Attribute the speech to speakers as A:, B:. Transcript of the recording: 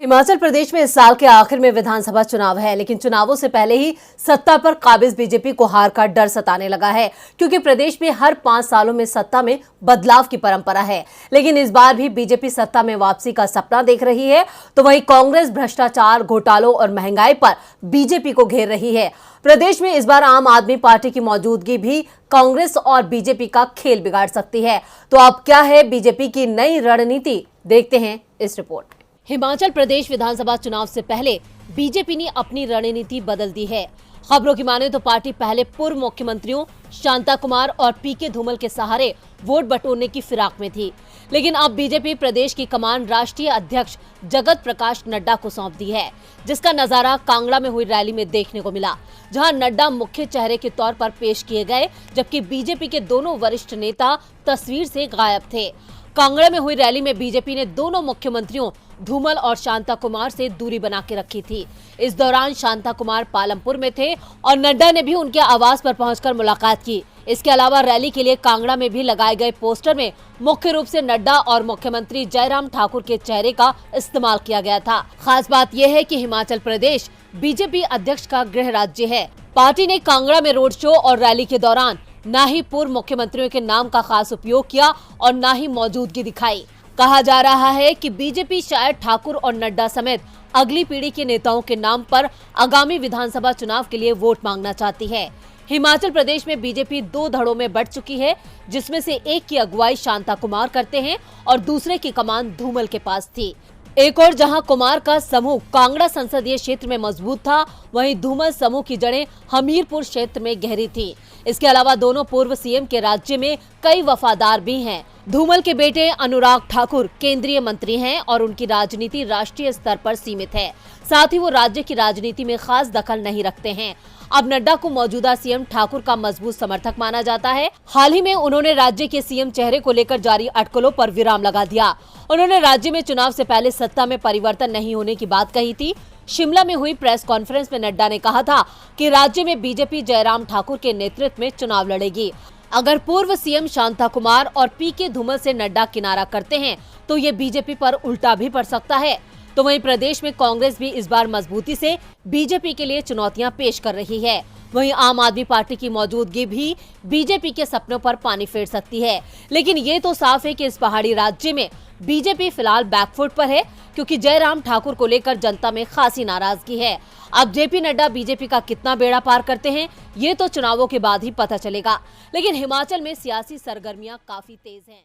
A: हिमाचल प्रदेश में इस साल के आखिर में विधानसभा चुनाव है, लेकिन चुनावों से पहले ही सत्ता पर काबिज बीजेपी को हार का डर सताने लगा है, क्योंकि प्रदेश में हर 5 सालों में सत्ता में बदलाव की परंपरा है। लेकिन इस बार भी बीजेपी सत्ता में वापसी का सपना देख रही है, तो वहीं कांग्रेस भ्रष्टाचार, घोटालों और महंगाई पर बीजेपी को घेर रही है। प्रदेश में इस बार आम आदमी पार्टी की मौजूदगी भी कांग्रेस और बीजेपी का खेल बिगाड़ सकती है। तो अब क्या है बीजेपी की नई रणनीति, देखते हैं इस रिपोर्ट में। हिमाचल प्रदेश विधानसभा चुनाव से पहले बीजेपी ने अपनी रणनीति बदल दी है। खबरों की माने तो पार्टी पहले पूर्व मुख्यमंत्रियों शांता कुमार और पीके धूमल के सहारे वोट बटोरने की फिराक में थी, लेकिन अब बीजेपी प्रदेश की कमान राष्ट्रीय अध्यक्ष जगत प्रकाश नड्डा को सौंप दी है, जिसका नजारा कांगड़ा में हुई रैली में देखने को मिला, जहां नड्डा मुख्य चेहरे के तौर पर पेश किए गए, जबकि बीजेपी के दोनों वरिष्ठ नेता तस्वीर से गायब थे। कांगड़ा में हुई रैली में बीजेपी ने दोनों मुख्यमंत्रियों धूमल और शांता कुमार से दूरी बना के रखी थी। इस दौरान शांता कुमार पालमपुर में थे और नड्डा ने भी उनके आवास पर पहुंचकर मुलाकात की। इसके अलावा रैली के लिए कांगड़ा में भी लगाए गए पोस्टर में मुख्य रूप से नड्डा और मुख्यमंत्री जयराम ठाकुर के चेहरे का इस्तेमाल किया गया था। खास बात यह है कि हिमाचल प्रदेश बीजेपी अध्यक्ष का गृह राज्य है। पार्टी ने कांगड़ा में रोड शो और रैली के दौरान न ही पूर्व मुख्यमंत्रियों के नाम का खास उपयोग किया और न ही मौजूदगी दिखाई। कहा जा रहा है कि बीजेपी शायद ठाकुर और नड्डा समेत अगली पीढ़ी के नेताओं के नाम पर आगामी विधानसभा चुनाव के लिए वोट मांगना चाहती है। हिमाचल प्रदेश में बीजेपी 2 धड़ों में बंट चुकी है, जिसमें से एक की अगुवाई शांता कुमार करते हैं और दूसरे की कमान धूमल के पास थी। एक और जहां कुमार का समूह कांगड़ा संसदीय क्षेत्र में मजबूत था, वहीं धूमल समूह की जड़ें हमीरपुर क्षेत्र में गहरी थी। इसके अलावा दोनों पूर्व सीएम के राज्य में कई वफादार भी हैं। धूमल के बेटे अनुराग ठाकुर केंद्रीय मंत्री हैं और उनकी राजनीति राष्ट्रीय स्तर पर सीमित है, साथ ही वो राज्य की राजनीति में खास दखल नहीं रखते हैं। अब नड्डा को मौजूदा सीएम ठाकुर का मजबूत समर्थक माना जाता है। हाल ही में उन्होंने राज्य के सीएम चेहरे को लेकर जारी अटकलों पर विराम लगा दिया। उन्होंने राज्य में चुनाव से पहले सत्ता में परिवर्तन नहीं होने की बात कही थी। शिमला में हुई प्रेस कॉन्फ्रेंस में नड्डा ने कहा था कि राज्य में बीजेपी जयराम ठाकुर के नेतृत्व में चुनाव लड़ेगी। अगर पूर्व सीएम शांता कुमार और पीके धूमल से नड्डा किनारा करते हैं तो ये बीजेपी पर उल्टा भी पड़ सकता है। तो वहीं प्रदेश में कांग्रेस भी इस बार मजबूती से बीजेपी के लिए चुनौतियां पेश कर रही है। वहीं आम आदमी पार्टी की मौजूदगी भी बीजेपी के सपनों पर पानी फेर सकती है। लेकिन ये तो साफ है कि इस पहाड़ी राज्य में बीजेपी फिलहाल बैकफुट पर है, क्योंकि जयराम ठाकुर को लेकर जनता में खासी नाराजगी है। अब जेपी नड्डा बीजेपी का कितना बेड़ा पार करते हैं, ये तो चुनावों के बाद ही पता चलेगा। लेकिन हिमाचल में सियासी सरगर्मियां काफी तेज हैं।